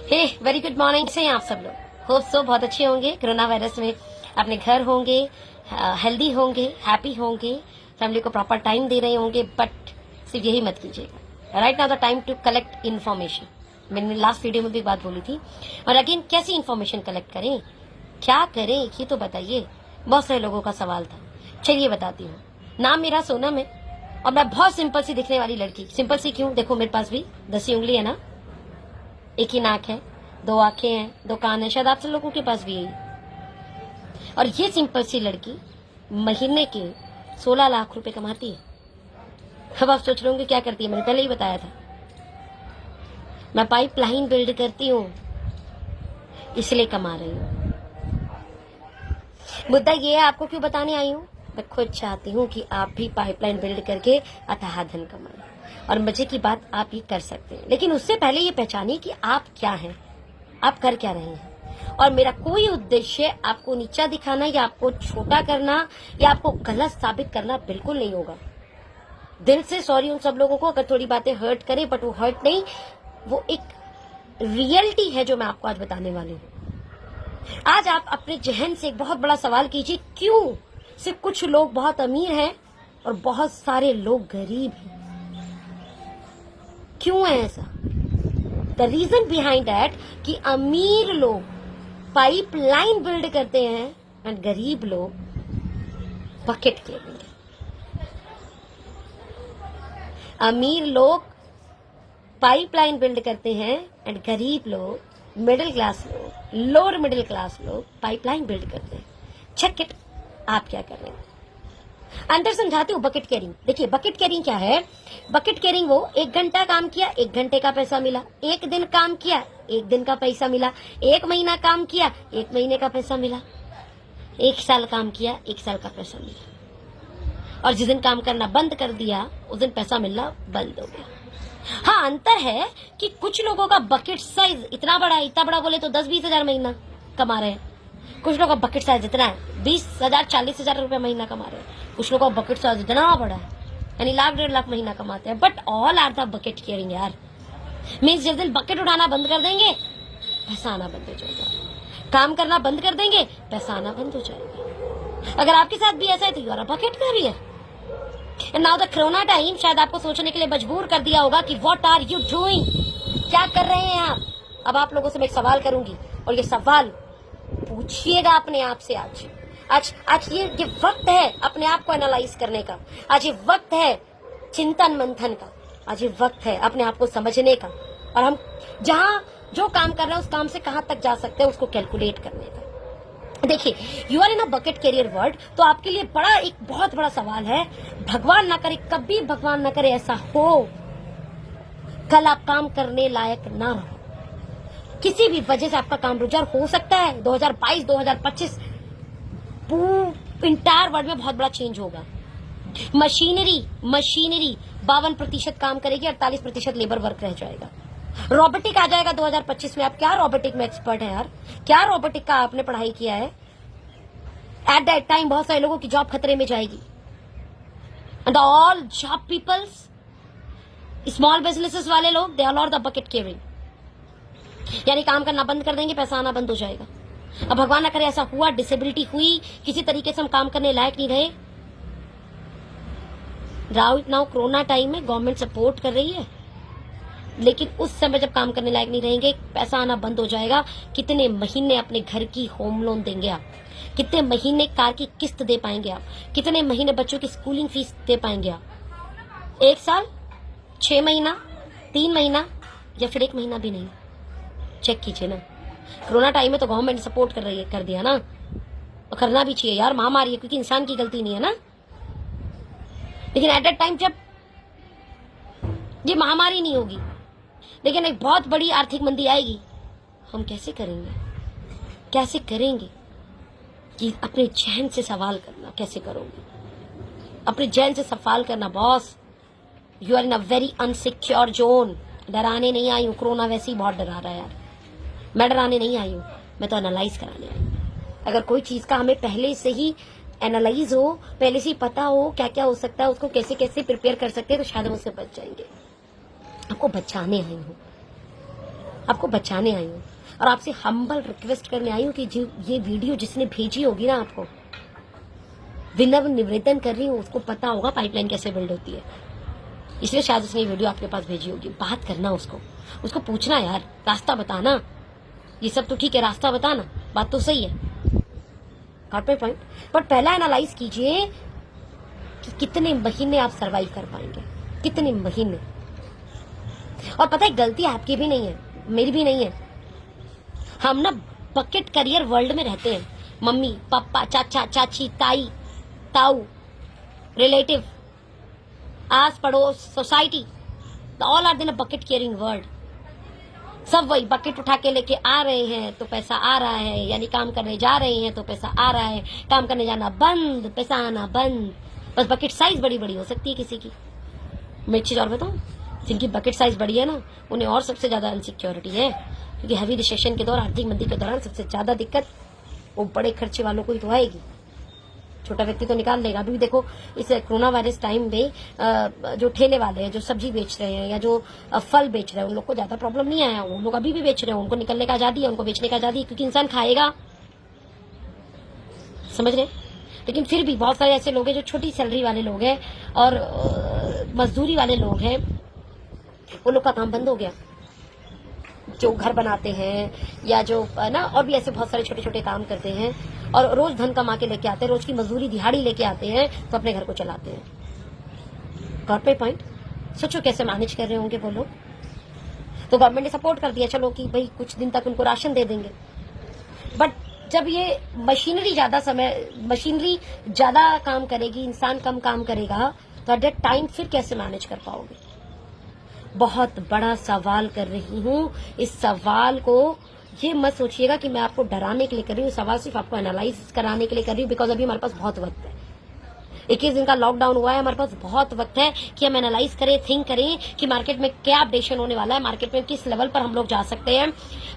हे very good morning से आप सब लोग होप सो बहुत अच्छे होंगे। कोरोना वायरस में अपने घर होंगे, हेल्दी होंगे, हैप्पी होंगे, फैमिली को प्रॉपर टाइम दे रहे होंगे। बट सिर्फ यही मत कीजिएगा, right now the time to collect information. मैंने लास्ट वीडियो में भी बात बोली थी। और अगेन कैसी इन्फॉर्मेशन कलेक्ट करें, क्या करें, ये तो बताइए। बहुत सारे लोगों का सवाल था, चलिए बताती हूँ। नाम मेरा सोनम है और मैं बहुत सिंपल सी दिखने वाली लड़की। सिंपल सी क्यों? देखो मेरे पास भी 10 ही उंगली है ना, एक ही नाक है, 2 आंखें हैं, 2 कान है, शायद आप सब लोगों के पास भी यही। और ये सिंपल सी लड़की महीने के 16 लाख रुपए कमाती है। अब आप सोच रहे होंगे क्या करती है, मैंने पहले ही बताया था। मैं पाइपलाइन बिल्ड करती हूँ, इसलिए कमा रही हूँ। मुद्दा ये है, आपको क्यों बताने आई हूँ? मैं खुद चाहती हूँ कि आप भी पाइपलाइन बिल्ड करके अथाह धन कमाएं। और मजे की बात, आप ये कर सकते हैं, लेकिन उससे पहले ये पहचानिए कि आप क्या हैं, आप कर क्या रहे हैं। और मेरा कोई उद्देश्य आपको नीचा दिखाना या आपको छोटा करना या आपको गलत साबित करना बिल्कुल नहीं होगा। दिल से सॉरी उन सब लोगों को अगर थोड़ी बातें हर्ट करे, बट वो हर्ट नहीं, वो एक रियलिटी है जो मैं आपको आज बताने वाली हूँ। आज आप अपने जहन से एक बहुत बड़ा सवाल कीजिए, क्यों सिर्फ कुछ लोग बहुत अमीर हैं और बहुत सारे लोग गरीब हैं? क्यों है ऐसा? द रीजन बिहाइंड दैट कि अमीर लोग पाइपलाइन बिल्ड करते हैं एंड गरीब लोग बकेट केयरिंग। अमीर लोग पाइपलाइन बिल्ड करते हैं एंड गरीब लोग, मिडिल क्लास लोग, लोअर मिडिल क्लास लोग पाइपलाइन बिल्ड करते हैं। चेक इट, आप क्या कर रहे हैं? अंदर समझाते हो बकेट केयरिंग। देखिए बकेट केयरिंग क्या है। बकेट केयरिंग वो 1 घंटा काम किया, 1 घंटे का पैसा मिला। 1 दिन काम किया, 1 दिन का पैसा मिला। 1 महीना काम किया, 1 महीने का पैसा मिला। 1 साल काम किया, 1 साल का पैसा मिला। और जिस दिन काम करना बंद कर दिया, उस दिन पैसा मिलना बंद हो गया। हाँ, अंतर है कि कुछ लोगों का बकेट साइज इतना बड़ा है, इतना बड़ा बोले तो 10-20 हजार महीना कमा रहे हैं। कुछ लोगों का बकेट साइज इतना है, 20,000 40,000 रुपए महीना कमा रहे हैं। कुछ लोगों का बकेट साइज इतना बड़ा है, यानी लाख 1.5 लाख महीना कमाते हैं। But all are the bucket caring यार। मीन्स जिस दिन बकेट उठाना बंद कर देंगे, पैसा आना बंद हो जाएगा। काम करना बंद कर देंगे, पैसा आना बंद हो जाएगा। अगर आपके साथ भी ऐसा है तो you are a bucket carrier. And now the corona time शायद आपको सोचने के लिए मजबूर कर दिया होगा कि व्हाट आर यू डूइंग, क्या कर रहे हैं आप। अब आप लोगों से मैं एक सवाल करूंगी और ये सवाल पूछिएगा अपने आप से। आज ये वक्त है अपने आप को एनालाइज करने का। आज ये वक्त है चिंतन मंथन का। आज ये वक्त है अपने आप को समझने का, और हम जहां जो काम कर रहे हैं उस काम से कहां तक जा सकते हैं उसको कैलकुलेट करने का। देखिए, you are in a bucket carrier world, तो आपके लिए एक बहुत बड़ा सवाल है। भगवान ना करे, कभी भगवान ना करे ऐसा हो, कल आप काम करने लायक ना रहो। किसी भी वजह से आपका काम रुक जाए। हो सकता है 2022 2025 इंटायर वर्ल्ड में बहुत बड़ा चेंज होगा। मशीनरी 52% काम करेगी, 48% लेबर वर्क रह जाएगा। रोबोटिक आ जाएगा 2025 में। आप क्या रोबोटिक में एक्सपर्ट है यार? क्या रोबोटिक का आपने पढ़ाई किया है? एट दैट टाइम बहुत सारे लोगों की जॉब खतरे में जाएगी। And all job peoples, small businesses वाले लोग, they are not the bucket caring. यानी काम करना बंद कर देंगे, पैसा आना बंद हो जाएगा। अब भगवान ना करे ऐसा हुआ, डिसेबिलिटी हुई, किसी तरीके से हम काम करने लायक नहीं रहे। राइट नाउ कोरोना टाइम में गवर्नमेंट सपोर्ट कर रही है, लेकिन उस समय जब काम करने लायक नहीं रहेंगे, पैसा आना बंद हो जाएगा। कितने महीने अपने घर की होम लोन देंगे आप? कितने महीने कार की किस्त दे पाएंगे आप? कितने महीने बच्चों की स्कूलिंग फीस दे पाएंगे आप? 1 साल, 6 महीना, 3 महीना, या फिर 1 महीना भी नहीं? चेक कीजिए ना। कोरोना टाइम में तो गवर्नमेंट सपोर्ट कर दिया ना, और करना भी चाहिए यार, महामारी है, क्योंकि इंसान की गलती नहीं है ना। लेकिन एट दैट टाइम जब ये महामारी नहीं होगी, लेकिन एक बहुत बड़ी आर्थिक मंदी आएगी, हम कैसे करेंगे कि अपने जहन से सवाल करना कैसे करोगे? अपने जहन से सवाल करना। Boss, you are in a very unsecure zone. डराने नहीं आई हूँ, कोरोना वैसे ही बहुत डरा रहा है यार। मैं डराने नहीं आई हूँ, मैं तो एनालाइज कराने आई हूँ। अगर कोई चीज का हमें पहले से ही एनालाइज हो, पहले से ही पता हो क्या क्या हो सकता है, उसको कैसे कैसे प्रिपेयर कर सकते हैं, तो शायद हम उससे बच जाएंगे। आपको बचाने आई हूँ। आपको बचाने आई हूँ और आपसे हम्बल रिक्वेस्ट करने आई हूँ कि ये वीडियो जिसने भेजी होगी ना, आपको विनम्र निवेदन कर रही हूँ, उसको पता होगा पाइपलाइन कैसे बिल्ड होती है, इसलिए शायद उसने ये वीडियो आपके पास भेजी होगी। बात करना उसको पूछना, यार रास्ता बताना। ये सब तो ठीक है, रास्ता बताना, बात तो सही है, गॉट माय पॉइंट। पर पहला एनालाइज कीजिए कि कितने महीने आप सरवाइव कर पाएंगे, कितने महीने। और पता है, गलती आपकी भी नहीं है, मेरी भी नहीं है। हम ना बकेट करियर वर्ल्ड में रहते हैं। मम्मी पापा चाचा चाची ताई ताऊ रिलेटिव आस पड़ोस society, all are in a bucket caring world. सब वही बकेट उठा के लेके आ रहे हैं तो पैसा आ रहा है, यानी काम करने जा रहे हैं तो पैसा आ रहा है, काम करने जाना बंद, पैसा आना बंद। बस बकेट साइज बड़ी बड़ी हो सकती है किसी की। मैं एक चीज और बताऊं, जिनकी बकेट साइज बड़ी है ना, उन्हें और सबसे ज्यादा अनसिक्योरिटी है, क्योंकि हैवी रिसेशन के दौरान, आर्थिक मंदी के दौरान सबसे ज्यादा दिक्कत वो बड़े खर्चे वालों को ही तो आएगी। छोटा व्यक्ति तो निकाल लेगा। अभी भी देखो, इस कोरोना वायरस टाइम में जो ठेले वाले हैं, जो सब्जी बेच रहे हैं या जो फल बेच रहे हैं, उन लोग को ज्यादा प्रॉब्लम नहीं आया। उन लोग अभी भी बेच रहे हैं, उनको निकलने का आजादी है, उनको बेचने का आजादी है, क्योंकि इंसान खाएगा, समझ रहे। लेकिन फिर भी बहुत सारे ऐसे लोग हैं जो छोटी सैलरी वाले लोग हैं और मजदूरी वाले लोग हैं, वो लोग का काम बंद हो गया। जो घर बनाते हैं या जो ना, और भी ऐसे बहुत सारे छोटे छोटे काम करते हैं और रोज धन कमा के लेके आते हैं, रोज की मजदूरी दिहाड़ी लेके आते हैं, तो अपने घर को चलाते हैं। Got my point. सोचो कैसे मैनेज कर रहे होंगे वो लोग। तो गवर्नमेंट ने सपोर्ट कर दिया, चलो कि भाई कुछ दिन तक उनको राशन दे देंगे। बट जब ये मशीनरी ज्यादा काम करेगी, इंसान कम काम करेगा, तो एट दैट टाइम फिर कैसे मैनेज कर पाओगे? बहुत बड़ा सवाल कर रही हूँ। इस सवाल को ये मत सोचिएगा कि मैं आपको डराने के लिए कर रही हूँ, सवाल सिर्फ आपको एनालाइज कराने के लिए कर रही हूँ, बिकॉज अभी हमारे पास बहुत वक्त है। 21 दिन का लॉकडाउन हुआ है, हमारे पास बहुत वक्त है कि हम एनालाइज करें, थिंक करें कि मार्केट में क्या अपडेशन होने वाला है, मार्केट में किस लेवल पर हम लोग जा सकते हैं,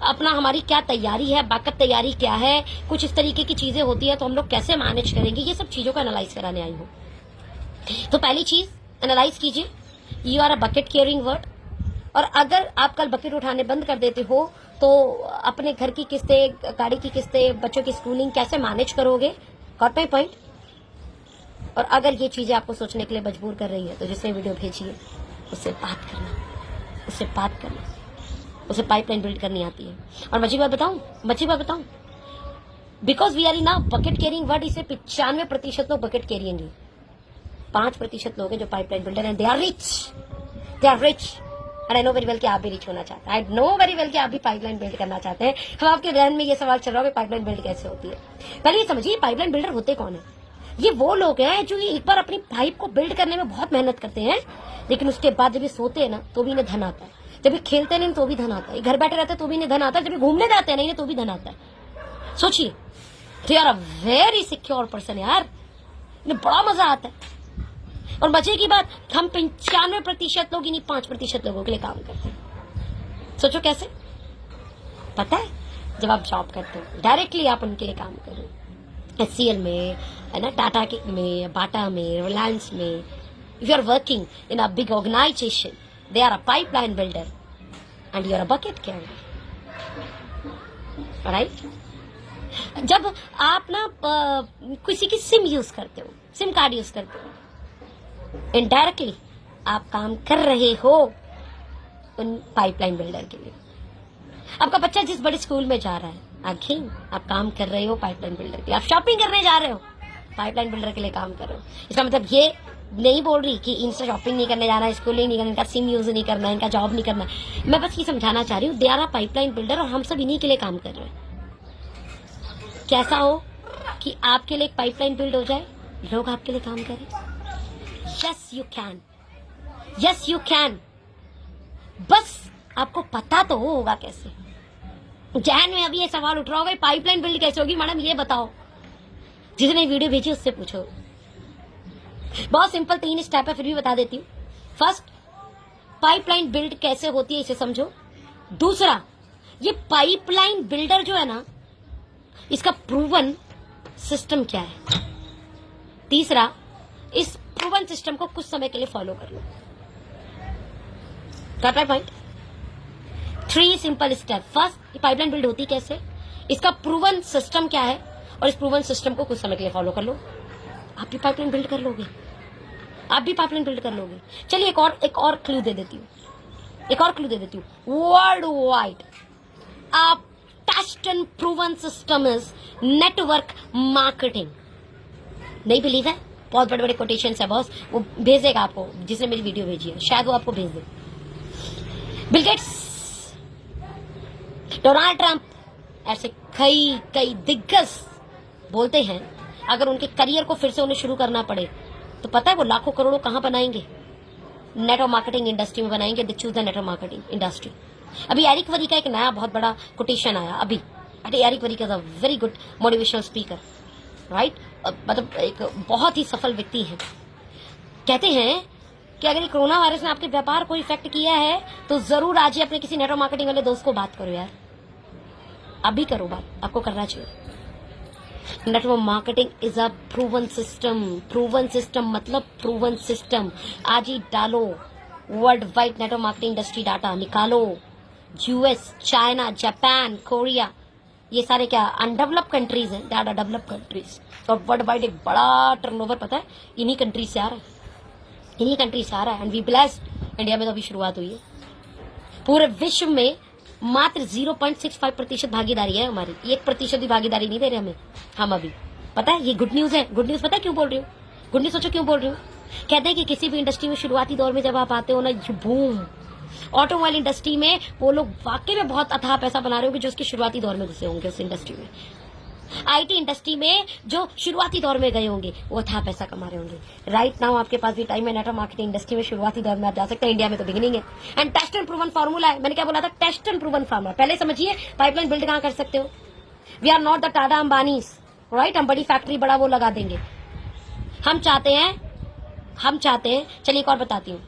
अपना हमारी क्या तैयारी है, बैकअप तैयारी क्या है, कुछ इस तरीके की चीजें होती है तो हम लोग कैसे मैनेज करेंगे। ये सब चीजों को एनालाइज कराने आई हूँ। तो पहली चीज एनालाइज कीजिए, you are a bucket caring word. और अगर आप कल बकेट उठाने बंद कर देते हो तो अपने घर की किस्तें, गाड़ी की किस्तें, बच्चों की स्कूलिंग कैसे मैनेज करोगे? Got my point. और अगर ये चीजें आपको सोचने के लिए मजबूर कर रही है, तो जिसने वीडियो भेजी है उससे बात करना, उसे पाइपलाइन बिल्ड करनी आती है। और मची बात बताऊं, because we are in a bucket caring word, इसे 95% लोग बकेट केयरिंग है, 5% लोग हैं जो पाइपलाइन बिल्डर हैं। They are rich and I know very well कि आप भी रिच होना चाहते हैं। आई नो वेरी वेल कि आप भी पाइपलाइन बिल्ड करना चाहते हैं। हम आपके ध्यान में ये सवाल चल रहा है, पाइपलाइन बिल्ड कैसे होती है। पहले ये समझिए, पाइपलाइन बिल्डर होते कौन है? ये वो लोग हैं जो एक बार अपनी पाइप को बिल्ड करने में बहुत मेहनत करते हैं, लेकिन उसके बाद जब ये सोते हैं ना तो भी इन्हें धन आता है, जब ये खेलते हैं तो भी धन आता है, घर बैठे रहते हैं तो भी इन्हें धन आता है, जब ये घूमने जाते हैं ना तो भी धन आता है। सोचिए, they are a very secure person यार, इन्हें बड़ा मजा आता है। और मजे की बात, हम 95% लोग इन्हीं 5% लोगों के लिए काम करते हैं। सोचो कैसे। पता है, जब आप जॉब करते हो डायरेक्टली आप उनके लिए काम कर रहे हो, HCL में है ना, टाटा में, बाटा में, रिलायंस में, if you are working in a big organisation, they are a pipeline builder and you are a bucket carrier, right. जब आप ना किसी की सिम यूज करते हो, सिम कार्ड यूज करते हो, इनडायरेक्टली आप काम कर रहे हो उन पाइपलाइन बिल्डर के लिए। आपका बच्चा जिस बड़े स्कूल में जा रहा है, अगेन आप काम कर रहे हो पाइपलाइन बिल्डर के लिए। आप शॉपिंग करने जा रहे हो, पाइपलाइन बिल्डर के लिए काम कर रहे हो। इसका मतलब ये नहीं बोल रही कि इनसे शॉपिंग नहीं करने जाना है, स्कूलिंग नहीं करना, इनका सिम यूज नहीं करना है, इनका जॉब नहीं करना है। मैं बस ये समझाना चाह रही हूँ, they are a pipeline builder और हम सब इन्हीं के लिए काम कर रहे हैं। कैसा हो कि आपके लिए एक पाइपलाइन बिल्ड हो जाए, लोग आपके लिए काम करें। Yes you can, yes you can. बस आपको पता तो होगा कैसे। जहन में अभी ये सवाल उठ रहा होगा, पाइपलाइन बिल्ड कैसे होगी मैडम, ये बताओ। जिसने वीडियो भेजी उससे पूछो। बहुत सिंपल 3 स्टेप है, फिर भी बता देती हूँ। फर्स्ट, पाइपलाइन बिल्ड कैसे होती है इसे समझो। दूसरा, ये पाइपलाइन बिल्डर जो है ना, इसका प्रूवन सिस्टम क्या है। तीसरा, इस प्रूवन सिस्टम को कुछ समय के लिए फॉलो कर लो। पॉइंट। 3 simple step. फर्स्ट, ये पाइपलाइन बिल्ड होती कैसे, इसका प्रूवन सिस्टम क्या है, और इस प्रूवन सिस्टम को कुछ समय के लिए फॉलो कर लो, आप भी पाइपलाइन बिल्ड कर लोगे, आप भी पाइपलाइन बिल्ड कर लोगे। चलिए एक और क्लू दे देती हूँ, वर्ल्ड वाइड आप test and proven system is network marketing. नहीं बिलीव है? बहुत बड़े बड़े कोटेशन है बॉस, वो भेज देगा आपको, जिसने मेरी वीडियो भेजी है, शायद वो आपको भेज दे। बिल गेट्स, डोनाल्ड ट्रंप, ऐसे कई दिग्गज बोलते हैं अगर उनके करियर को फिर से उन्हें शुरू करना पड़े तो पता है वो लाखों करोड़ों कहां बनाएंगे? नेटवर्क मार्केटिंग इंडस्ट्री में बनाएंगे। They choose the network marketing industry. अभी एरिक वरी का एक नया बहुत बड़ा कोटेशन आया अभी। एरिक वरी का very good motivational speaker, right, मतलब एक बहुत ही सफल व्यक्ति है। कहते हैं कि अगर ये कोरोना वायरस ने आपके व्यापार को इफेक्ट किया है तो जरूर आज ही अपने किसी नेटवर्क मार्केटिंग वाले दोस्त को बात करो यार, अभी करो बात, आपको करना चाहिए। Network marketing is a proven system मतलब प्रूवन सिस्टम। आज ही डालो world wide network marketing industry data निकालो। यूएस, चाइना, जापान, कोरिया, ये सारे क्या अनडेवलप्ड कंट्रीज हैं, दैट आर डेवलप्ड कंट्रीज। तो वर्ल्ड वाइड एक बड़ा टर्नओवर पता है इन्हीं कंट्रीज से आ रहा है, एंड वी ब्लेस्ड। इंडिया में तो अभी शुरुआत हुई है। पूरे विश्व में मात्र 0.65% भागीदारी है हमारी, 1% भी भागीदारी नहीं दे रहे हमें हम अभी। पता है ये गुड न्यूज है। गुड न्यूज पता है क्यों बोल रही हूँ? गुड न्यूज सोचो क्यों बोल रही हूँ? कहते हैं कि किसी भी इंडस्ट्री में शुरुआती दौर में जब आप आते हो ना, बूम, ऑटोमोबाइल इंडस्ट्री में वो लोग वाकई में बहुत अथाह पैसा बना रहे होंगे जो उसके शुरुआती दौर में घुसे होंगे उस इंडस्ट्री में। आईटी इंडस्ट्री में जो शुरुआती दौर में गए होंगे वो था पैसा कमा रहे होंगे। राइट नाउ आपके पास भी टाइम है, नेटवर्क मार्केटिंग इंडस्ट्री में शुरुआती दौर में आप जा सकते हैं। इंडिया में तो बिगिनिंग है and test and proven formula है। मैंने क्या बोला था? Test and proven formula. पहले समझिए पाइपलाइन बिल्ड कहां कर सकते हो। We are not the Tata Ambanis, right, हम बड़ी फैक्ट्री बड़ा वो लगा देंगे। हम चाहते हैं चलिए एक और बताती हूँ।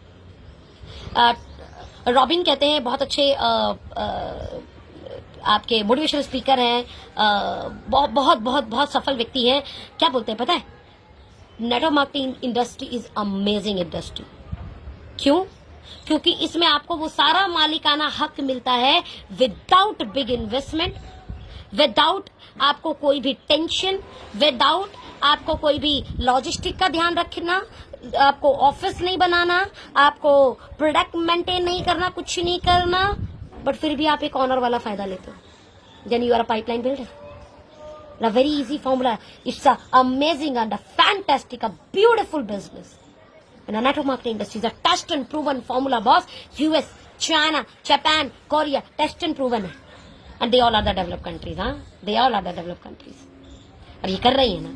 रॉबिन कहते हैं बहुत अच्छे आपके मोटिवेशनल स्पीकर हैं, बहुत सफल व्यक्ति हैं। क्या बोलते हैं पता है? Network marketing industry is amazing industry. क्यों? क्योंकि इसमें आपको वो सारा मालिकाना हक मिलता है विदाउट बिग इन्वेस्टमेंट, विदाउट आपको कोई भी टेंशन, विदाउट आपको कोई भी लॉजिस्टिक का ध्यान रखना, आपको ऑफिस नहीं बनाना, आपको प्रोडक्ट मेंटेन नहीं करना, कुछ नहीं करना, बट फिर भी आप एक ऑनर वाला फायदा लेते हो। यानी you are a pipeline builder. A very easy formula. It's a amazing and a fantastic, a beautiful business. And the network marketing industry is a test and proven formula, boss. US, China, Japan, Korea, test and proven है. And they all are the developed countries, हाँ? They all are the developed countries. और ये कर रही है ना,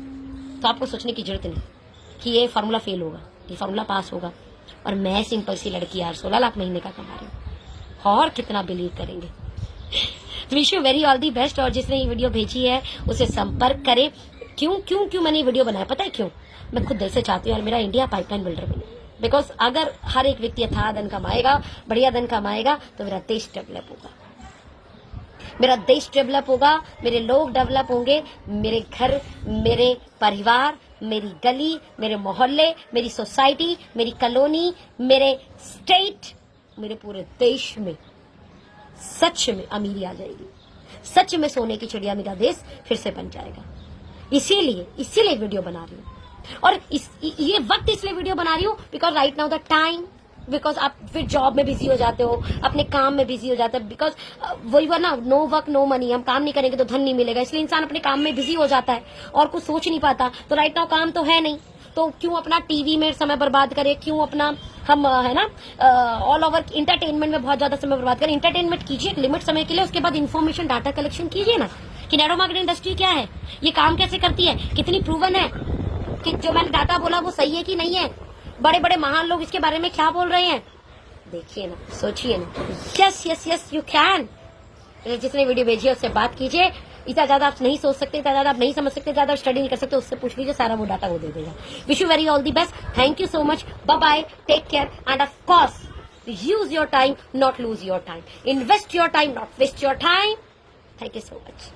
तो आपको सोचने की जरूरत नहीं कि ये फार्मूला फेल होगा, ये फार्मूला पास होगा। और मैं सिंपल सी लड़की यार 16 लाख महीने का कमा रही हूँ, और कितना बिलीव करेंगे। Wish you very all the best. और जिसने ये वीडियो भेजी है उसे संपर्क करे। क्यों मैंने ये वीडियो बनाया पता है क्यों? मैं खुद दिल से चाहती हूँ और मेरा इंडिया पाइपलाइन बिल्डर बने। बिकॉज अगर हर एक व्यक्ति अथाह धन कमाएगा, बढ़िया धन कमाएगा, तो मेरा देश डेवलप होगा, मेरे लोग डेवलप होंगे, मेरे घर, मेरे परिवार, मेरी गली, मेरे मोहल्ले, मेरी सोसाइटी, मेरी कॉलोनी, मेरे स्टेट, मेरे पूरे देश में सच में अमीरी आ जाएगी। सच में सोने की चिड़िया मेरा देश फिर से बन जाएगा। इसीलिए वीडियो बना रही हूँ। और ये वक्त इसलिए वीडियो बना रही हूँ because right now the time, because आप फिर जॉब में बिजी हो जाते हो, अपने काम में बिजी हो जाते हो। बिकॉज वही वो ना, नो वर्क नो मनी, हम काम नहीं करेंगे तो धन नहीं मिलेगा। इसलिए इंसान अपने काम में बिजी हो जाता है और कुछ सोच नहीं पाता। तो राइट नाउ काम तो है नहीं, तो क्यों अपना टीवी में समय बर्बाद करें, क्यों अपना हम है ना ऑल ओवर इंटरटेनमेंट में बहुत ज्यादा समय बर्बाद करें। इंटरटेनमेंट कीजिए एक लिमिट समय के लिए, उसके बाद इन्फॉर्मेशन डाटा कलेक्शन कीजिए ना कि नेटवर्क मार्केटिंग इंडस्ट्री क्या है, ये काम कैसे करती है, कितनी प्रूवन है, कि जो मैंने डाटा बोला वो सही है कि नहीं है, बड़े बड़े महान लोग इसके बारे में क्या बोल रहे हैं। देखिए ना, सोचिए ना। Yes you can. जिसने वीडियो भेजी है उससे बात कीजिए। इतना ज्यादा आप नहीं सोच सकते, इतना ज्यादा आप नहीं समझ सकते, ज्यादा स्टडी नहीं कर सकते, उससे पूछ लीजिए, सारा वो डाटा वो दे देगा। Wish you very all the best. Thank you so much. Bye bye, take care and of course use your time, not lose your time. Invest your time, not waste your time. Thank you so much.